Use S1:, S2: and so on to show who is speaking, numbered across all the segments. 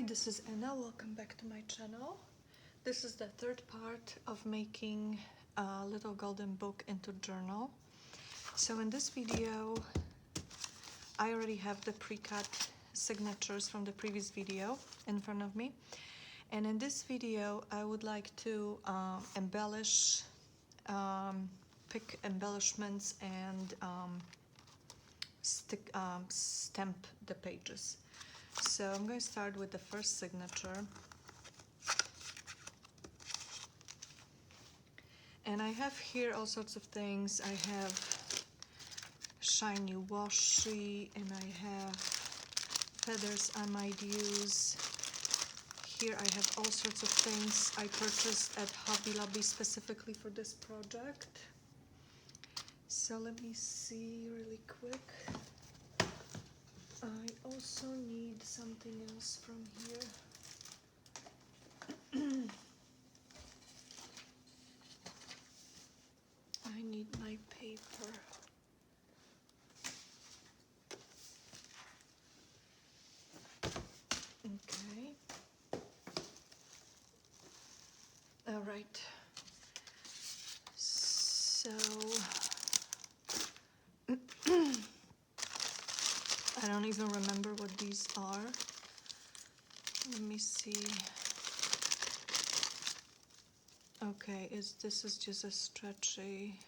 S1: Hi, this is Anna. Welcome back to my channel. This is the third part of making a little golden book into journal. So in this video, I already have the pre-cut signatures from the previous video in front of me. And in this video, I would like to embellish, pick embellishments and stamp the pages. So I'm going to start with the first signature. And I have here all sorts of things. I have shiny washi, and I have feathers I might use. Here I have all sorts of things I purchased at Hobby Lobby specifically for this project. So let me see really quick. I also need something else from here. I need my paper. Okay. All right. So I don't even remember what these are. Let me see. Okay, this is just a stretchy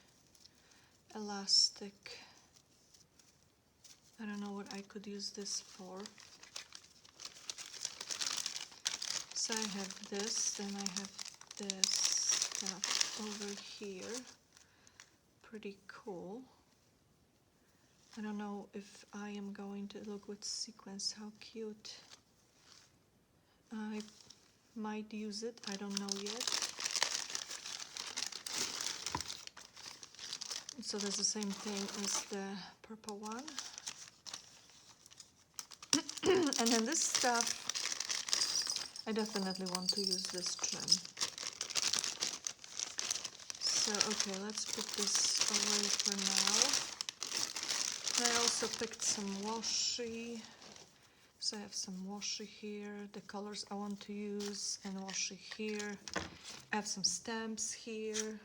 S1: elastic. I don't know what I could use this for. So I have this, then I have this stuff over here. Pretty cool. I don't know if I am going to look with sequins. How cute. I might use it. I don't know yet. So that's the same thing as the purple one. And then this stuff, I definitely want to use this trim. So, okay, let's put this away for now. I also picked some washi. So I have some washi here, the colors I want to use, and washi here. I have some stamps here.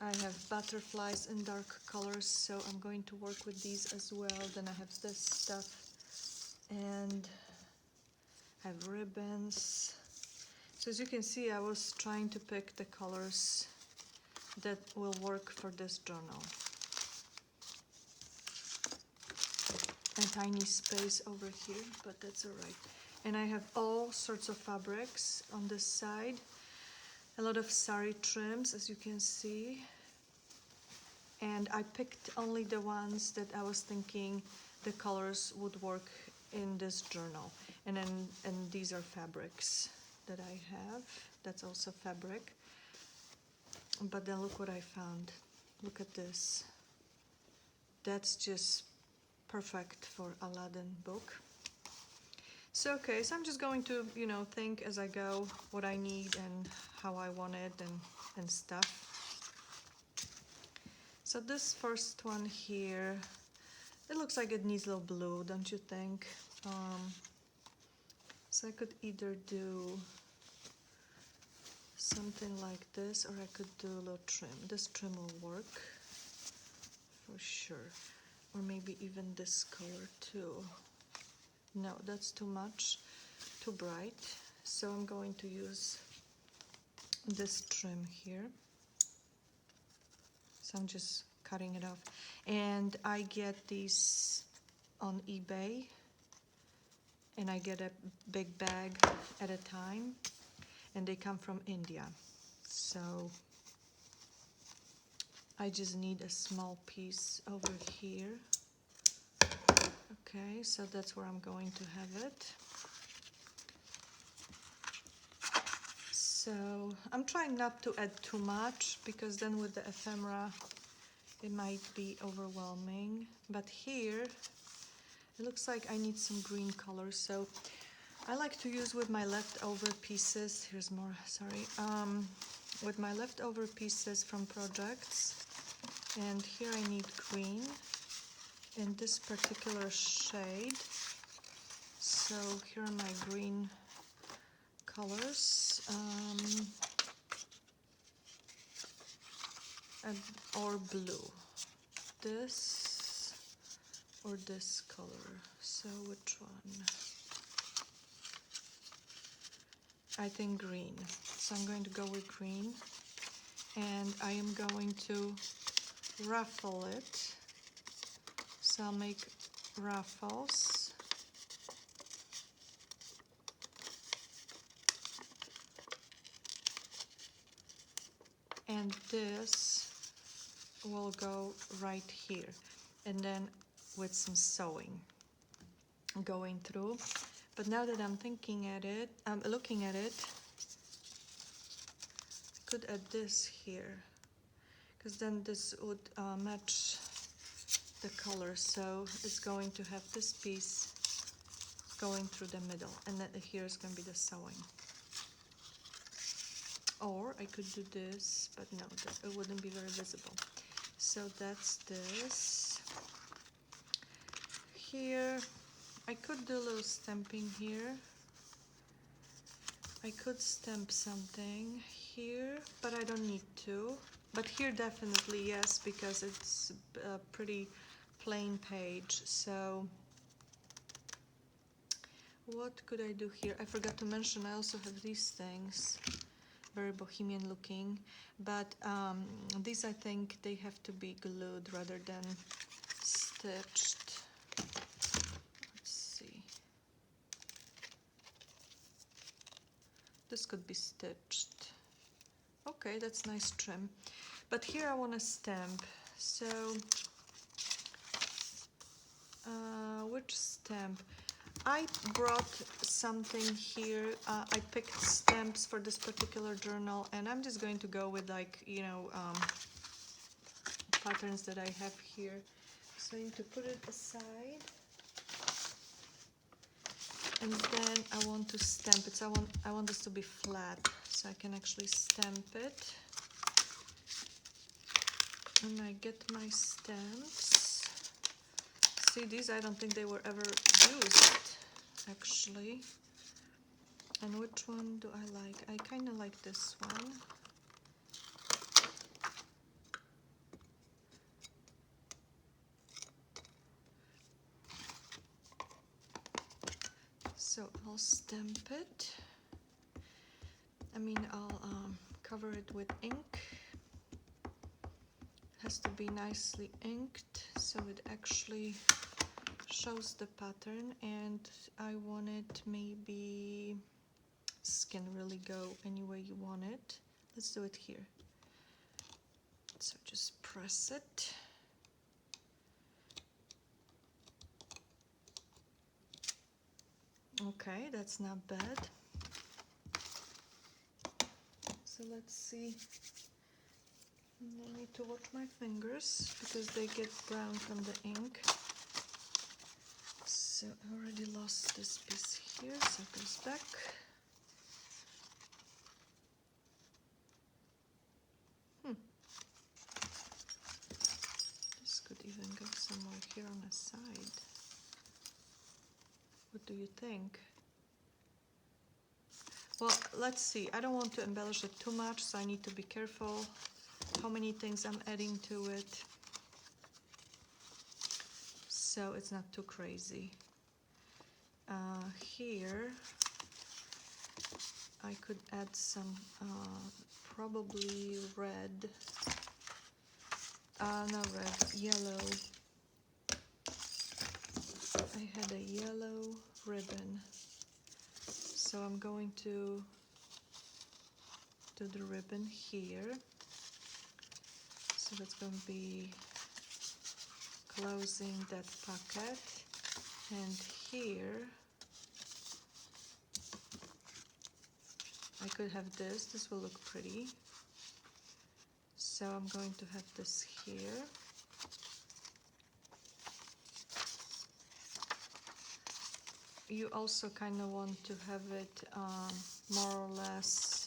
S1: I have butterflies in dark colors, so I'm going to work with these as well. Then I have this stuff, and I have ribbons. So as you can see, I was trying to pick the colors that will work for this journal. A tiny space over here, but that's all right. And I have all sorts of fabrics on this side. A lot of sari trims, as you can see. And I picked only the ones that I was thinking the colors would work in this journal. And these are fabrics that I have. That's also fabric. But then look what I found. Look at this. That's just perfect for Aladdin book. So okay, so I'm just going to, think as I go what I need and how I want it and stuff. So this first one here, it looks like it needs a little blue, don't you think? So I could either do something like this, or I could do a little trim. This trim will work for sure. Or maybe even this color too. No, that's too much, too bright. So I'm going to use this trim here. So I'm just cutting it off. And I get these on eBay. And I get a big bag at a time. And they come from India. So I just need a small piece over here. Okay, so that's where I'm going to have it. So I'm trying not to add too much, because then with the ephemera it might be overwhelming. But here it looks like I need some green color, so I like to use with my leftover pieces. Here's more, sorry. With my leftover pieces from projects. And here I need green in this particular shade. So here are my green colors, or blue. This or this color. So which one? I think green. So I'm going to go with green, and I am going to ruffle it. So I'll make ruffles. And this will go right here, and then with some sewing going through. But now that I'm looking at it, I could add this here, because then this would match the color. So it's going to have this piece going through the middle, and then here is going to be the sewing. Or I could do this, but no, it wouldn't be very visible. So that's this. Here, I could do a little stamping here. I could stamp something here, but I don't need to. But here definitely yes, because it's a pretty plain page. So what could I do here? I forgot to mention I also have these things, very bohemian looking, but these I think they have to be glued rather than stitched. Let's see. This could be stitched. Okay, that's nice trim. But here I want to stamp. So which stamp? I brought something here. I picked stamps for this particular journal, and I'm just going to go with, like, you know, patterns that I have here. So I need to put it aside, and then I want to stamp it. So I want this to be flat, so I can actually stamp it. And I get my stamps. See, these I don't think they were ever used, actually. And which one do I like? I kind of like this one. So I'll stamp it. I mean, I'll cover it with ink. It has to be nicely inked so it actually shows the pattern, and I want it maybe, this can really go any way you want it. Let's do it here. So just press it. Okay, that's not bad. So let's see. I need to watch my fingers because they get brown from the ink. So I already lost this piece here, so it goes back. This could even go somewhere here on the side. What do you think? Well, let's see. I don't want to embellish it too much, so I need to be careful how many things I'm adding to it, so it's not too crazy. Here I could add some probably red, not red, yellow. I had a yellow ribbon, so I'm going to do the ribbon here. So that's going to be closing that pocket, and here I could have this. This will look pretty. So I'm going to have this here. You also kind of want to have it more or less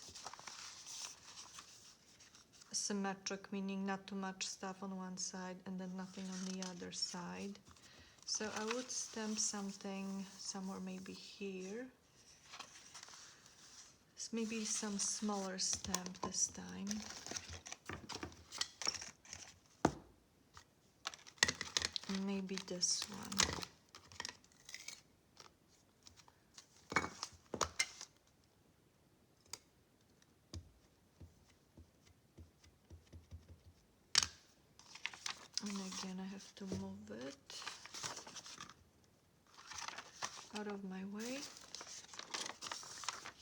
S1: symmetric, meaning not too much stuff on one side and then nothing on the other side. So I would stamp something somewhere maybe here. maybe some smaller stamp this time. Maybe this one. And again, I have to move it out of my way.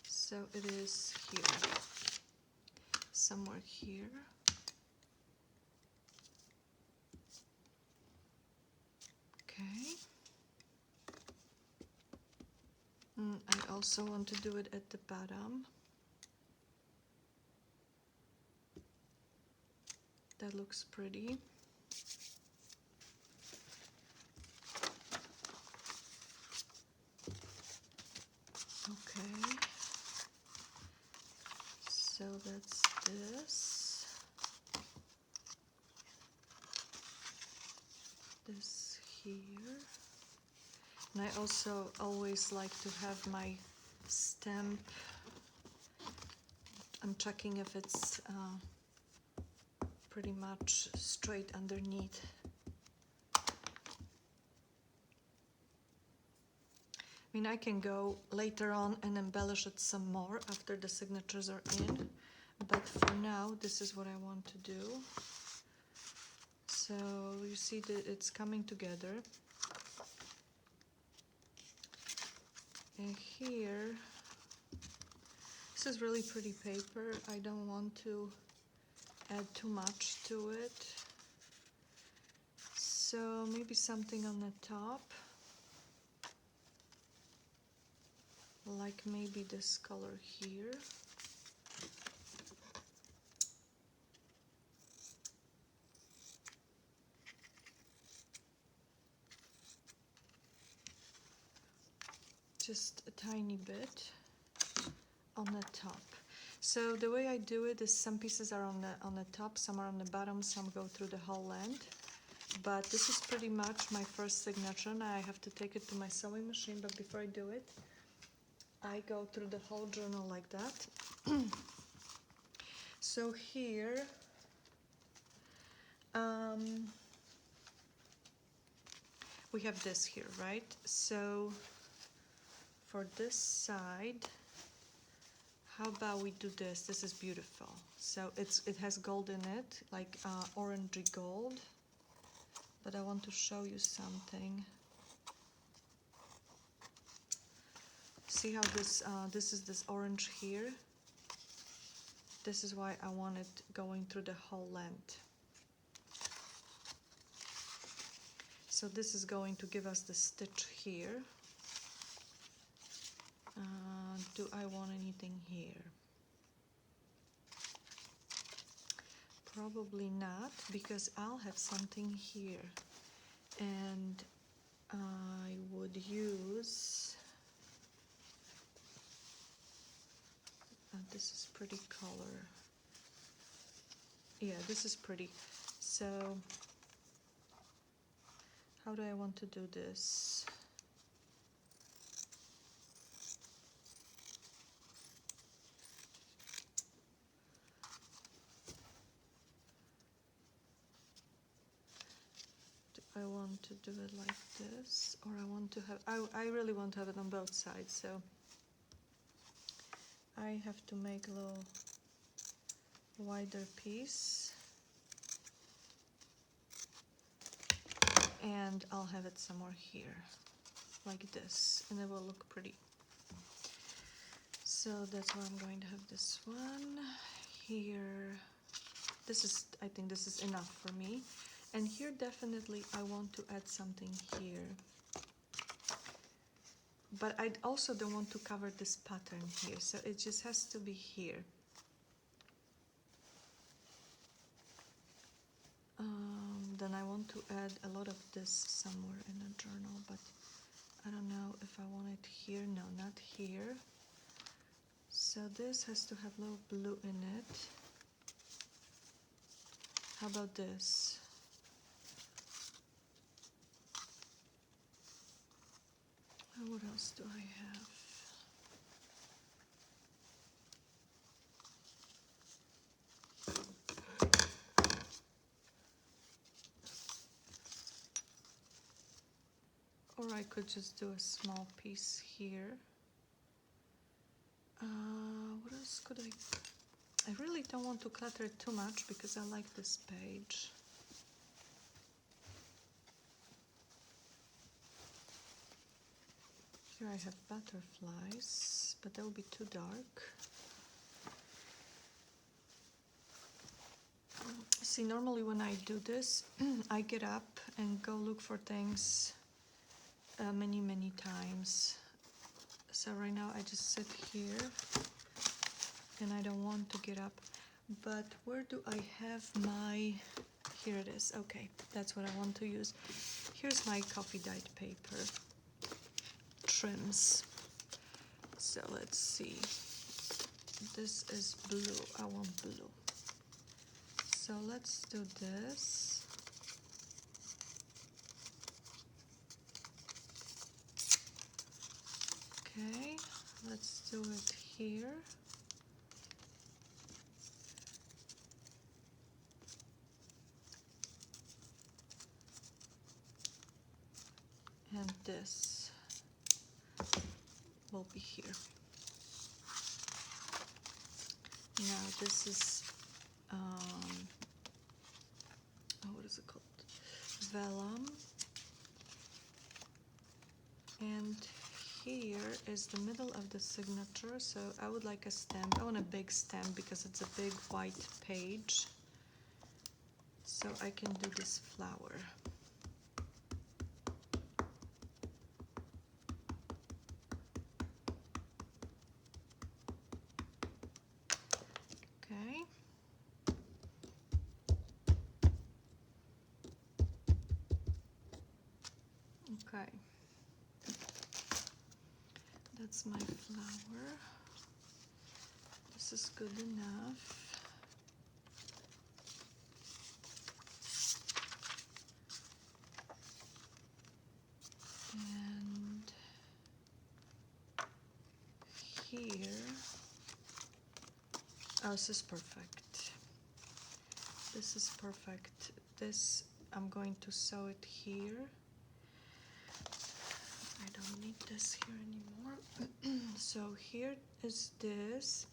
S1: So it is here, somewhere here. Okay. I also want to do it at the bottom. That looks pretty. Okay. So that's this. This here. And I also always like to have my stamp. I'm checking if it's pretty much straight underneath. I mean, I can go later on and embellish it some more after the signatures are in, but for now, this is what I want to do. So you see that it's coming together. And here, this is really pretty paper. I don't want to add too much to it. So maybe something on the top. Like maybe this color here. Just a tiny bit on the top. So the way I do it is some pieces are on the top, some are on the bottom, some go through the whole length. But this is pretty much my first signature. Now I have to take it to my sewing machine, but before I do it, I go through the whole journal like that. So here, we have this here, right? So for this side, how about we do this? This is beautiful. So it has gold in it, like orangey gold. But I want to show you something. See how this is this orange here? This is why I want it going through the whole length. So this is going to give us the stitch here. Do I want anything here? Probably not, because I'll have something here. And I would use... this is pretty color. Yeah, this is pretty. So how do I want to do this? Do I want to do it like this, or I want to have, I really want to have it on both sides, so I have to make a little wider piece, and I'll have it somewhere here, like this, and it will look pretty. So that's why I'm going to have this one here. This is, I think this is enough for me. And here definitely I want to add something here. But I also don't want to cover this pattern here, so it just has to be here. Then I want to add a lot of this somewhere in a journal, but I don't know if I want it here. No, not here. So this has to have a little blue in it. How about this? What else do I have? could just do a small piece here. What else could I really don't want to clutter it too much because I like this page. Here I have butterflies, but that will be too dark. See, normally when I do this, I get up and go look for things many times. So right now I just sit here and I don't want to get up. But where do I have my... Here it is. Okay, that's what I want to use. Here's my coffee dyed paper. Trims. So let's see. This is blue. I want blue. So let's do this. Okay, let's do it here. And this will be here. Now this is, what is it called? Vellum. And here is the middle of the signature, so I would like a stamp. I want a big stamp because it's a big white page. So I can do this flower. Okay. Okay. That's my flower. This is good enough. And here, oh, this is perfect. This is perfect. This, I'm going to sew it here. I don't need this here anymore. So here is this.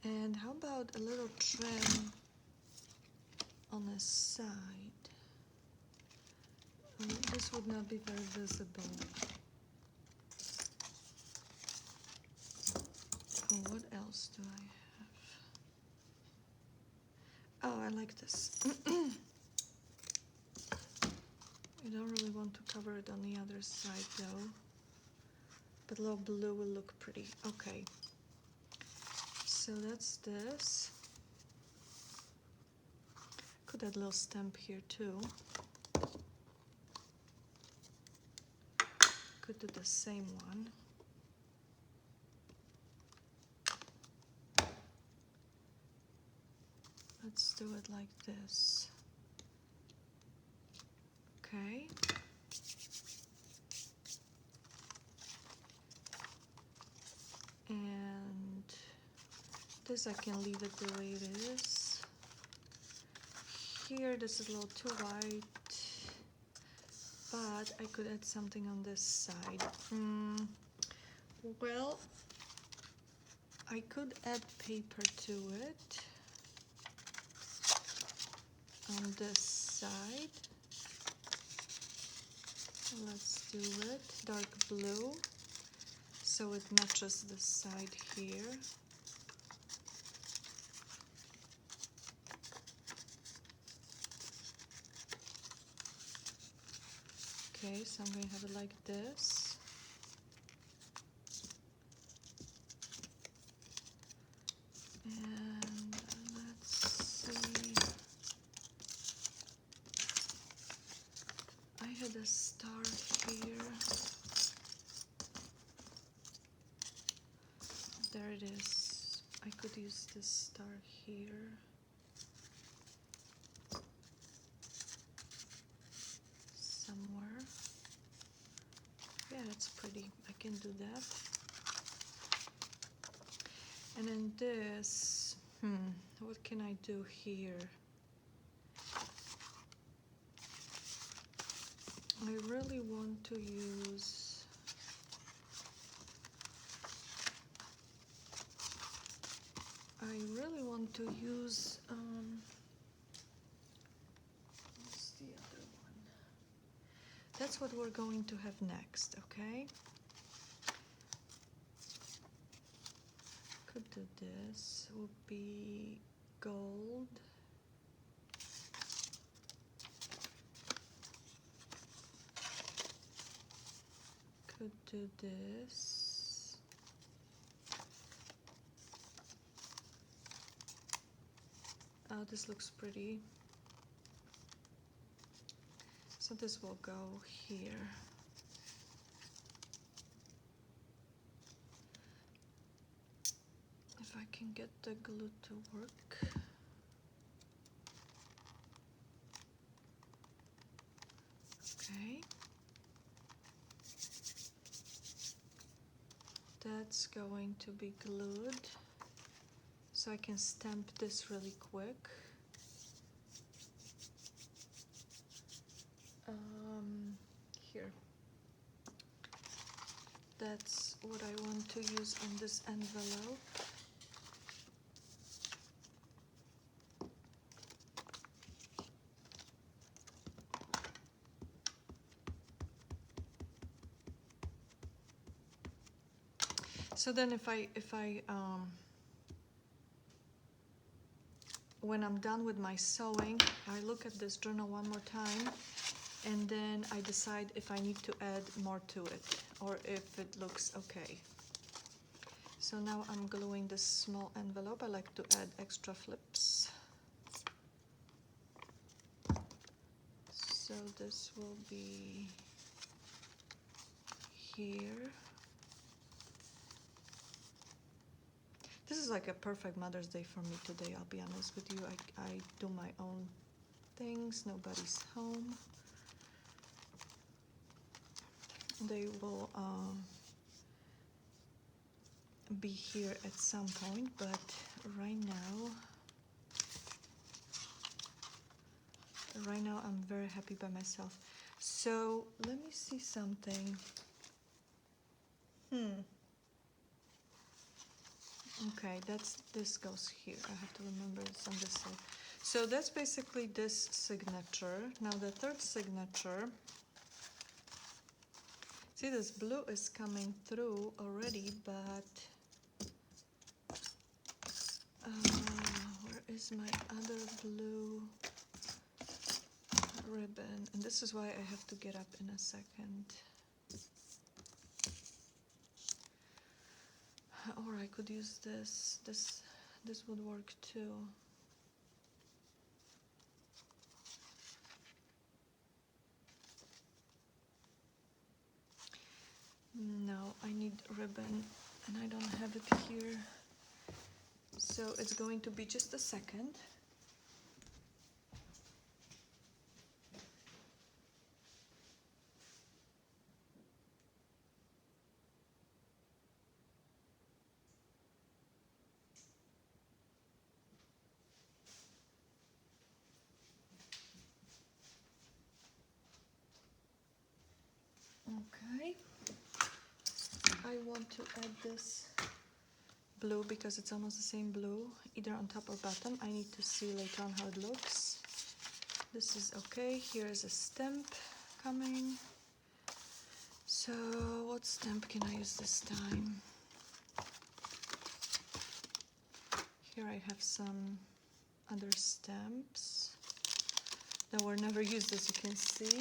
S1: And how about a little trim on the side? This would not be very visible. Oh, what else do I have? Oh, I like this. I don't really want to cover it on the other side though. But a little blue will look pretty. Okay. So that's this. Could add a little stamp here too. Could do the same one. Let's do it like this. Okay. And this I can leave it the way it is. Here this is a little too white, but I could add something on this side. Well, I could add paper to it on this side. Let's do it dark blue so it matches the side here. Okay, so I'm going to have it like this. And let's see. I had a star here. There it is. I could use this star here. Somewhere. Yeah, that's pretty. I can do that. And then this, what can I do here? I really want to use what's the other one? That's what we're going to have next, okay? Could do this, would be gold. Could do this. Oh, this looks pretty. So this will go here. If I can get the glue to work. Okay. That's going to be glued. So I can stamp this really quick. Here. That's what I want to use on this envelope. So then if I when I'm done with my sewing, I look at this journal one more time, and then I decide if I need to add more to it or if it looks okay. So now I'm gluing this small envelope. I like to add extra flips. So this will be here. This is like a perfect Mother's Day for me today, I'll be honest with you. I do my own things, nobody's home. They will be here at some point, but right now I'm very happy by myself. So let me see something. Okay, this goes here. I have to remember it's on this side. So that's basically this signature. Now the third signature. See, this blue is coming through already, but where is my other blue ribbon? And this is why I have to get up in a second. Or I could use this. This would work too. No, I need ribbon and I don't have it here. So it's going to be just a second. Okay. I want to add this blue because it's almost the same blue, either on top or bottom. I need to see later on how it looks. This is okay. Here is a stamp coming. So what stamp can I use this time? Here I have some other stamps that were never used, as you can see.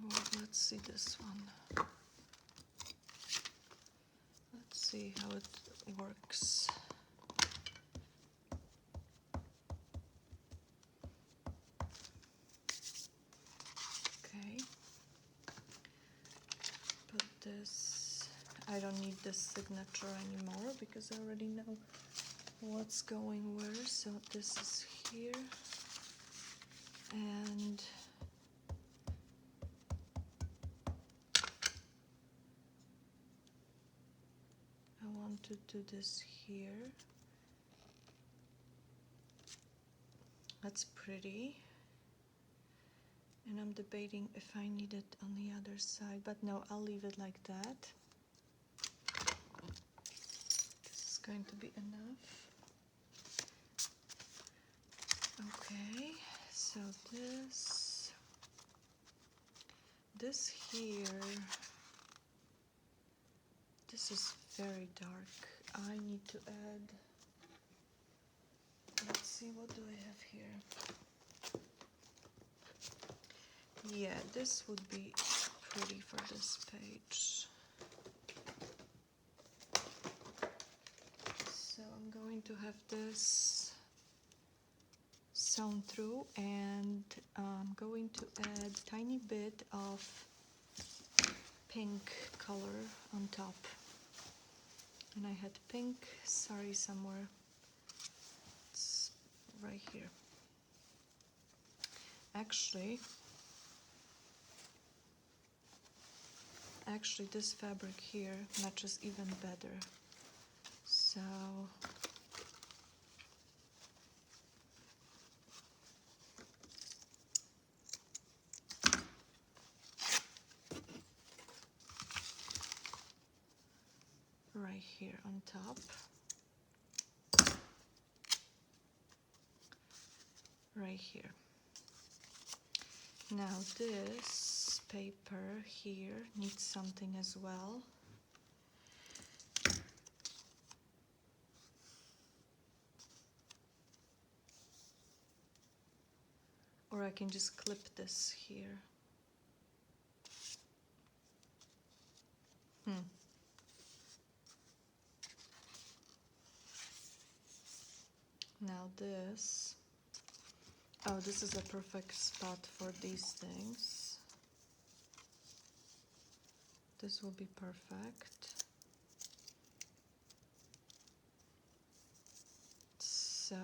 S1: Well, let's see this one. Let's see how it works. Okay. Put this. I don't need this signature anymore because I already know what's going where. So this is here. and I want to do this here. That's pretty. And I'm debating if I need it on the other side, but no, I'll leave it like that. This is going to be enough. Okay, so this here, this is very dark. I need to add, let's see, what do I have here? Yeah, this would be pretty for this page. So I'm going to have this sewn through, and I'm going to add a tiny bit of pink color on top. And I had pink sari somewhere. It's right here. Actually, this fabric here matches even better. So right here on top. Right here. Now this paper here needs something as well. Or I can just clip this here. Now this, oh, this is a perfect spot for these things. This will be perfect. So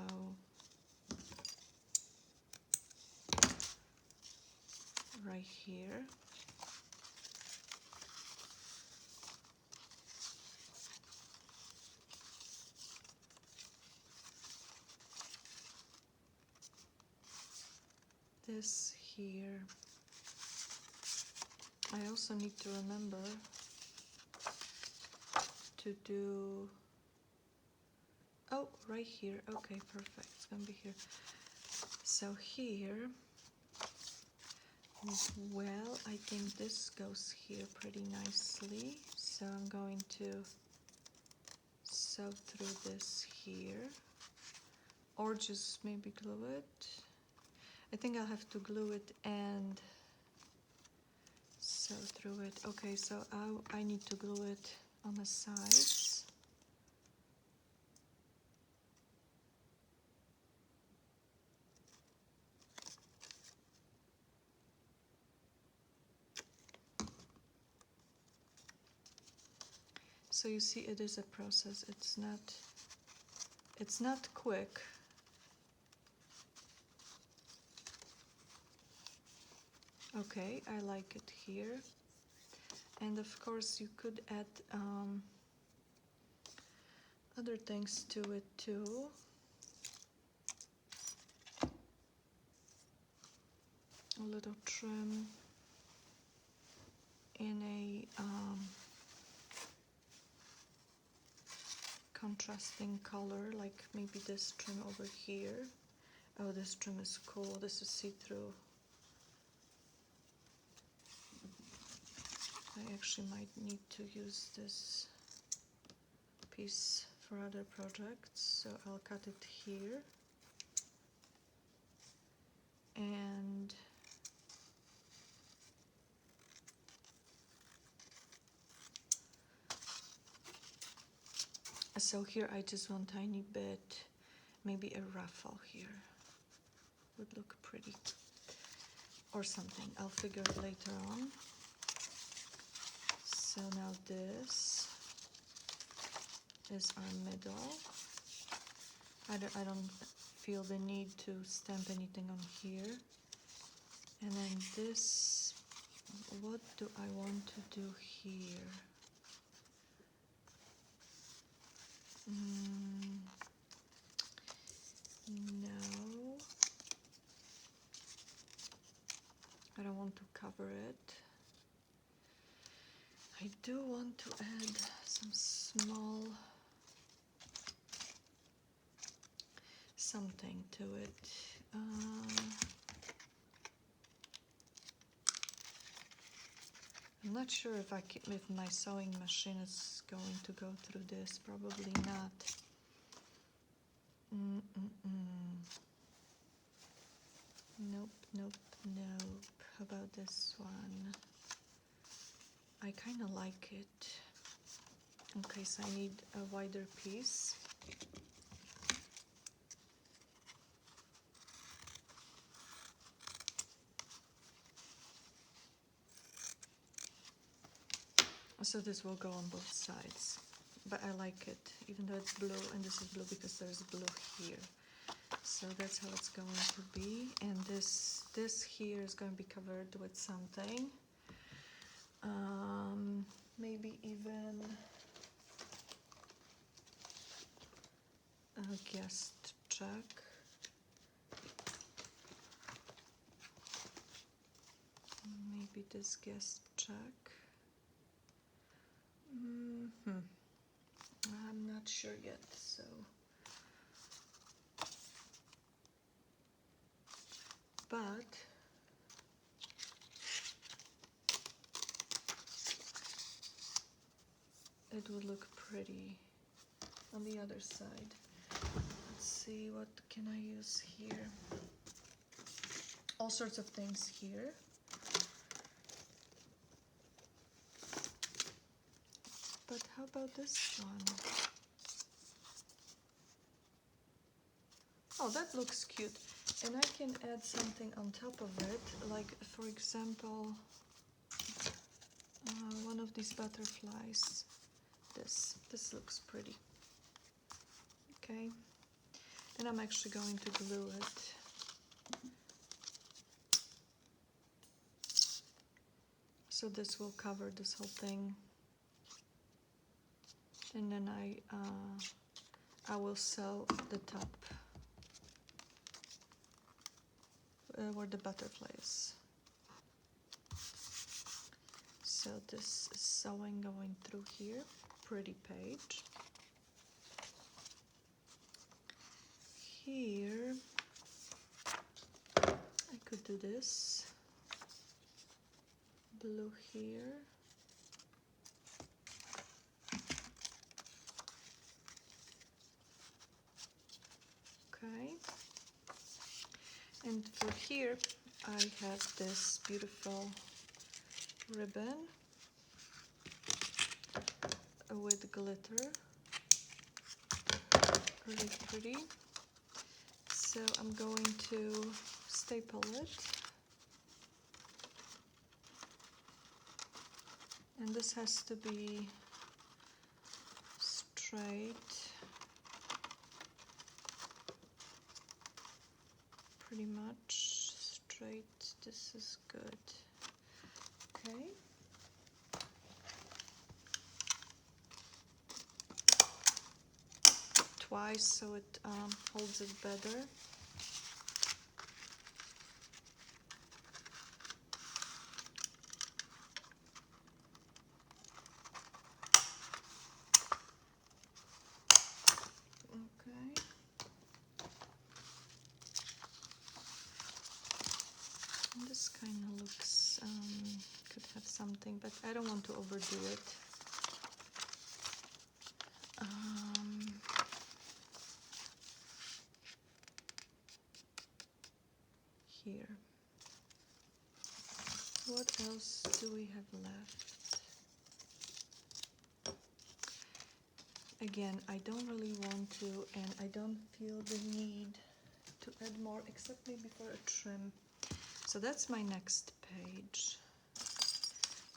S1: right here. This here. I also need to remember to do, oh, right here. Okay, perfect. It's gonna be here. So here, well, I think this goes here pretty nicely. So I'm going to sew through this here, or just maybe glue it. I think I'll have to glue it and sew through it. Okay, so I need to glue it on the sides. So you see, it is a process. It's not quick. Okay, I like it here. And of course you could add other things to it too. A little trim in a contrasting color, like maybe this trim over here. Oh, this trim is cool. This is see-through. I actually might need to use this piece for other projects, so I'll cut it here. And so here I just want a tiny bit, maybe a ruffle here. Would look pretty. Or something. I'll figure it later on. So now this is our middle. I don't feel the need to stamp anything on here. And then this, what do I want to do here? No, I don't want to cover it. I do want to add some small something to it. I'm not sure if if my sewing machine is going to go through this. Probably not. Nope, nope, nope. How about this one? I kind of like it. In case I need a wider piece. So this will go on both sides, but I like it, even though it's blue, and this is blue because there's blue here. So that's how it's going to be, and this here is going to be covered with something. Maybe even a guest check. Maybe this guest check. I'm not sure yet, so but it would look pretty on the other side. Let's see, what can I use here? All sorts of things here. But how about this one? Oh, that looks cute. And I can add something on top of it, like, for example, one of these butterflies. This looks pretty. Okay. And I'm actually going to glue it. So this will cover this whole thing. And then I will sew the top where the butterfly is. So this is sewing going through here. Pretty page. Here I could do this. Blue here. Okay. And for here I have this beautiful ribbon with glitter. Really pretty. So I'm going to staple it. And this has to be straight. Pretty much straight. This is good. Okay. Twice so it holds it better. Okay. And this kind of looks, could have something, but I don't want to overdo it. Here. What else do we have left? Again, I don't really want to, and I don't feel the need to add more, except maybe for a trim. So that's my next page.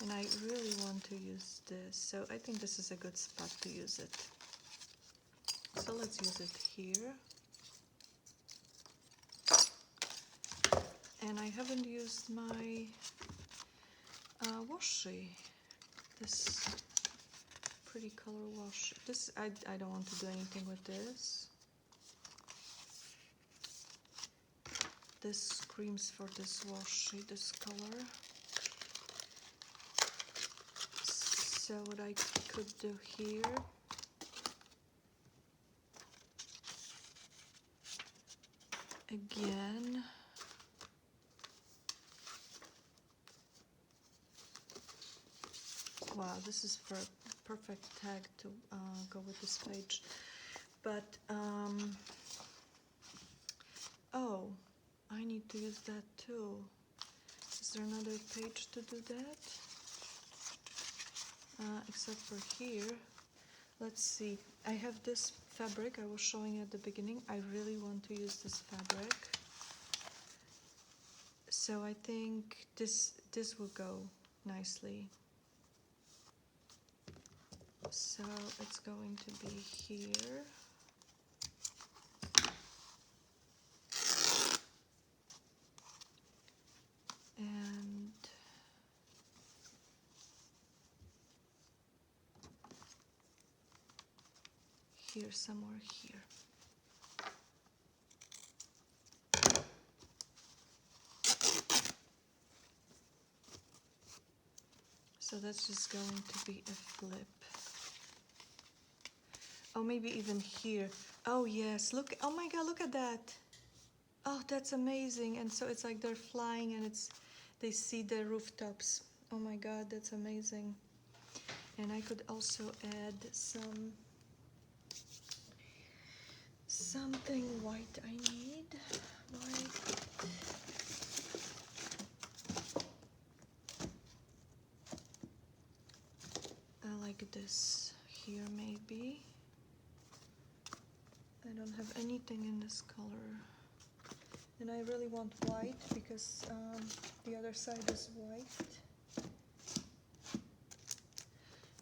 S1: And I really want to use this, so I think this is a good spot to use it. So let's use it here. And I haven't used my washi, this pretty color wash. This, I don't want to do anything with this. This screams for this washi, this color. So what I could do here, again, wow, this is for perfect tag to go with this page. But oh, I need to use that too. Is there another page to do that? Except for here. Let's see. I have this fabric I was showing at the beginning. I really want to use this fabric. So I think this will go nicely. So it's going to be here. And here, somewhere here. So that's just going to be a flip. Oh, maybe even here. Oh yes, look, oh my god, look at that. Oh, that's amazing. And so it's like they're flying and they see the rooftops. Oh my god, that's amazing. And I could also add something white I need. White. I like this here maybe. I don't have anything in this color. And I really want white because the other side is white.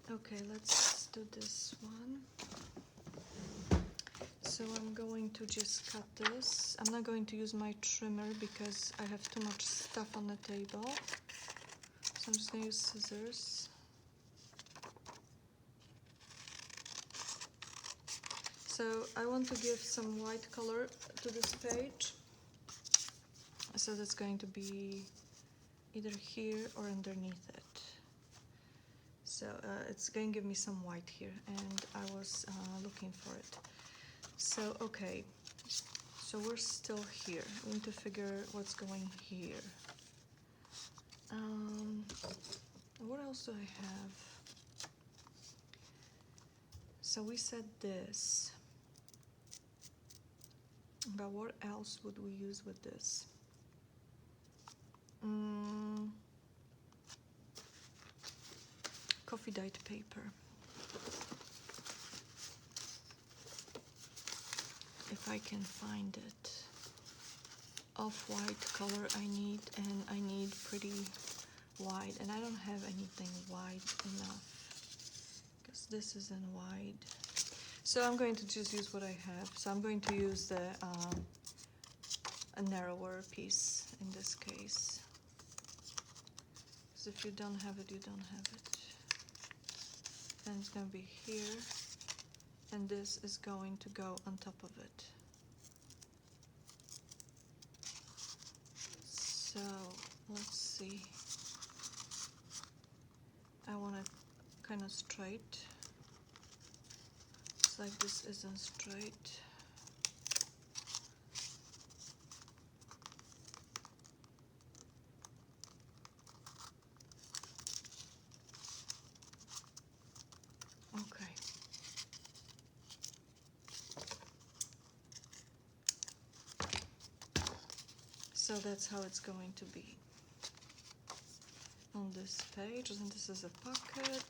S1: Okay, let's do this one. So I'm going to just cut this. I'm not going to use my trimmer because I have too much stuff on the table. So I'm just going to use scissors. So I want to give some white color to this page. So that's going to be either here or underneath it. So it's going to give me some white here, and I was looking for it. So, okay, so we're still here. We need to figure what's going here. What else do I have? So we said this, but what else would we use with this? Coffee dyed paper. If I can find it. Off-white color I need, and I need pretty wide, and I don't have anything wide enough because this isn't wide. So I'm going to just use what I have. So I'm going to use a narrower piece in this case. Because if you don't have it, you don't have it. And it's going to be here, and this is going to go on top of it. So let's see. I want it kind of straight. It's like this isn't straight. Okay. So that's how it's going to be on this page, and this is a pocket.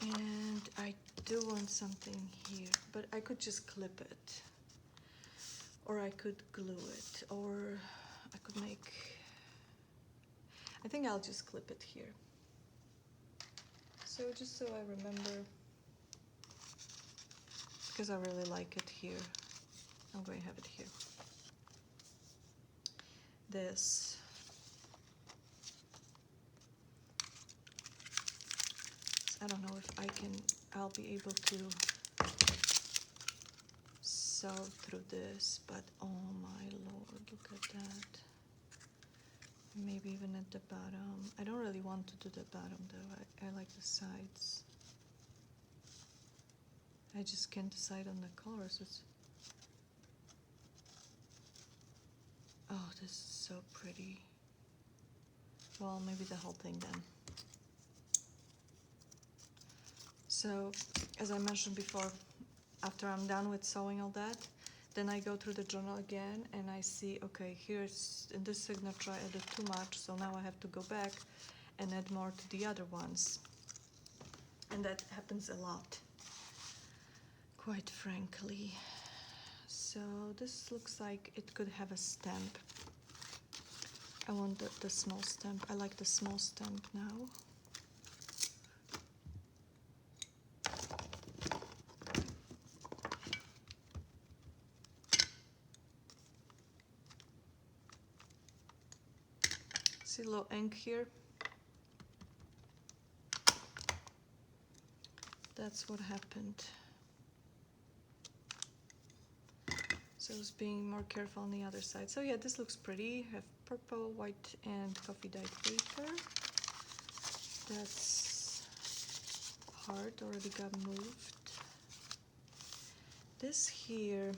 S1: And I do want something here, but I could just clip it, or I could glue it, or I could make, I think I'll just clip it here. So just so I remember, because I really like it here, I'm going to have it here. this. I don't know if I'll be able to sew through this, but oh my lord, look at that. Maybe even at the bottom. I don't really want to do the bottom though. I like the sides. I just can't decide on the colors. Oh, this is so pretty. Well, maybe the whole thing then. So, as I mentioned before, after I'm done with sewing all that, then I go through the journal again and I see, okay, here's in this signature I added too much, so now I have to go back and add more to the other ones. And that happens a lot, quite frankly. So this looks like it could have a stamp. I want the small stamp. I like the small stamp now. See a little ink here? That's what happened. So I was being more careful on the other side. So yeah, this looks pretty. I have purple, white, and coffee dyed paper. That's part already got moved. This here,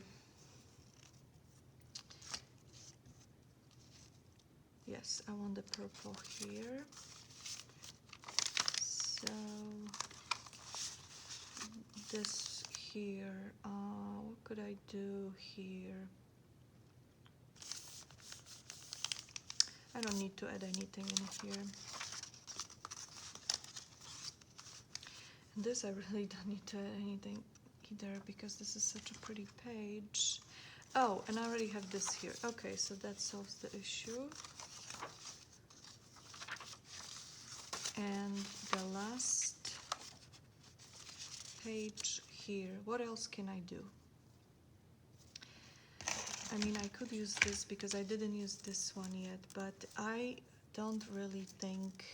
S1: yes, I want the purple here. So this here, what could I do here? I don't need to add anything in here. And this I really don't need to add anything either because this is such a pretty page. Oh, and I already have this here. Okay, so that solves the issue. And the last page here. What else can I do? I mean, I could use this because I didn't use this one yet, but I don't really think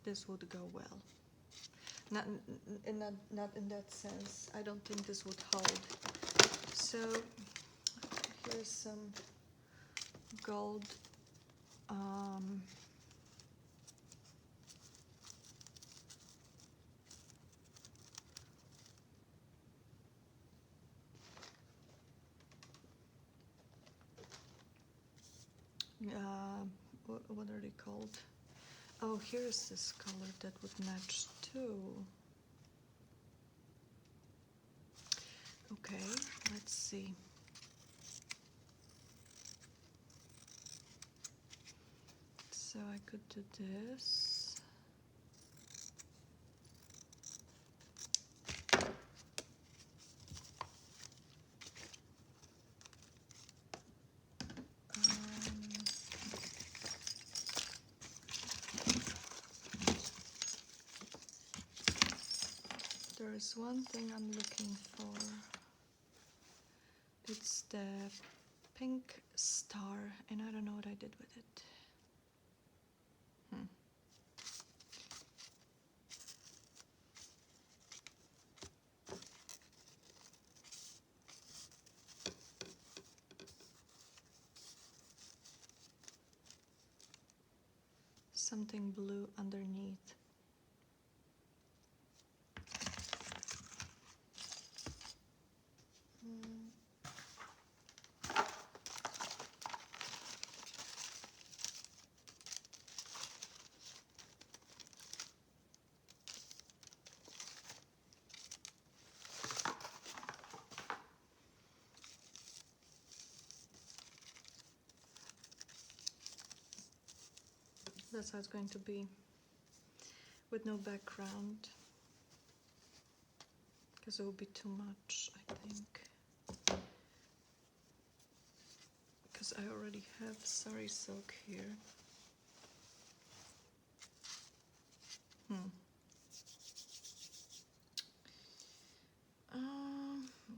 S1: this would go well. Not in that sense. I don't think this would hold. So here's some gold what are they called? Oh, here's this color that would match too. Okay, let's see. So I could do this. There is one thing I'm looking for. It's the pink star, and I don't know what I did with it. Something blue underneath. That's how it's going to be, with no background, because it will be too much, I think. Because I already have sari silk here.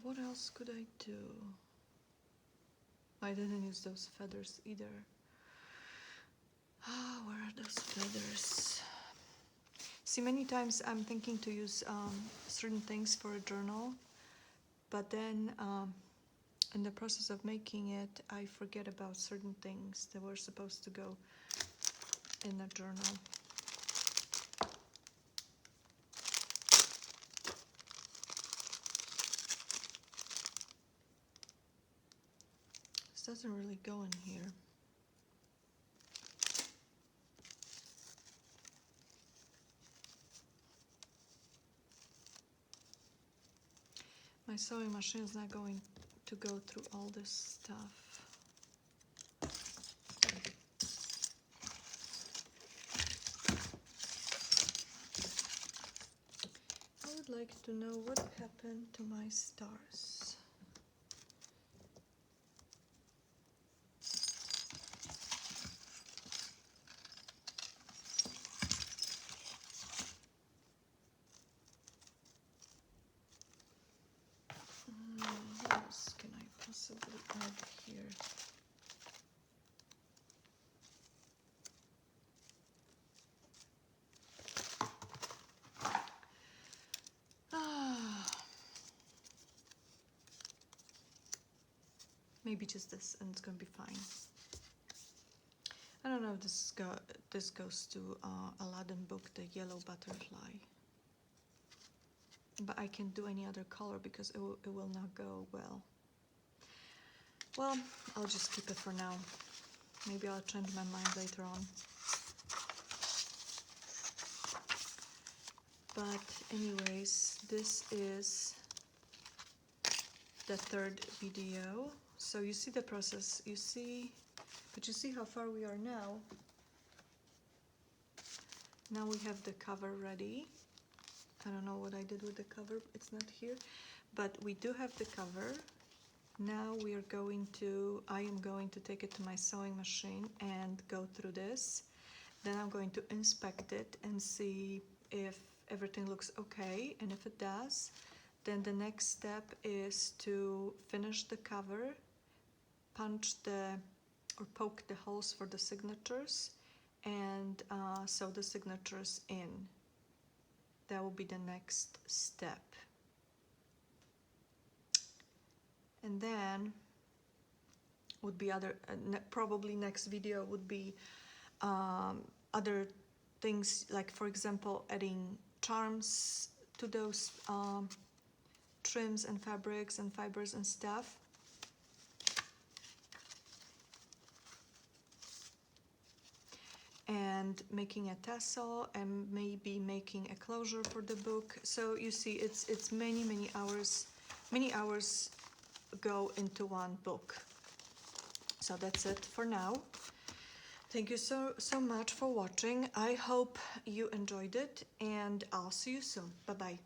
S1: What else could I do? I didn't use those feathers either. Ah, where are those feathers? See, many times I'm thinking to use certain things for a journal, but then in the process of making it, I forget about certain things that were supposed to go in a journal. This doesn't really go in here. My sewing machine is not going to go through all this stuff. I would like to know what happened to my stars. What else can I possibly add here? Maybe just this, and it's gonna be fine. I don't know if this goes to Aladdin book, the yellow butterfly. But I can't do any other color because it will not go well. Well, I'll just keep it for now. Maybe I'll change my mind later on. But anyways, this is the third video. So you see the process, but you see how far we are now. Now we have the cover ready. I don't know what I did with the cover, it's not here, but we do have the cover. Now I am going to take it to my sewing machine and go through this. Then I'm going to inspect it and see if everything looks okay, and if it does, then the next step is to finish the cover, poke the holes for the signatures, and sew the signatures in. That will be the next step. And then would be probably next video would be other things, like for example adding charms to those trims and fabrics and fibers and stuff. And making a tassel and maybe making a closure for the book. So you see, it's many hours. Many hours go into one book. So that's it for now. Thank you so much for watching. I hope you enjoyed it, and I'll see you soon. Bye bye.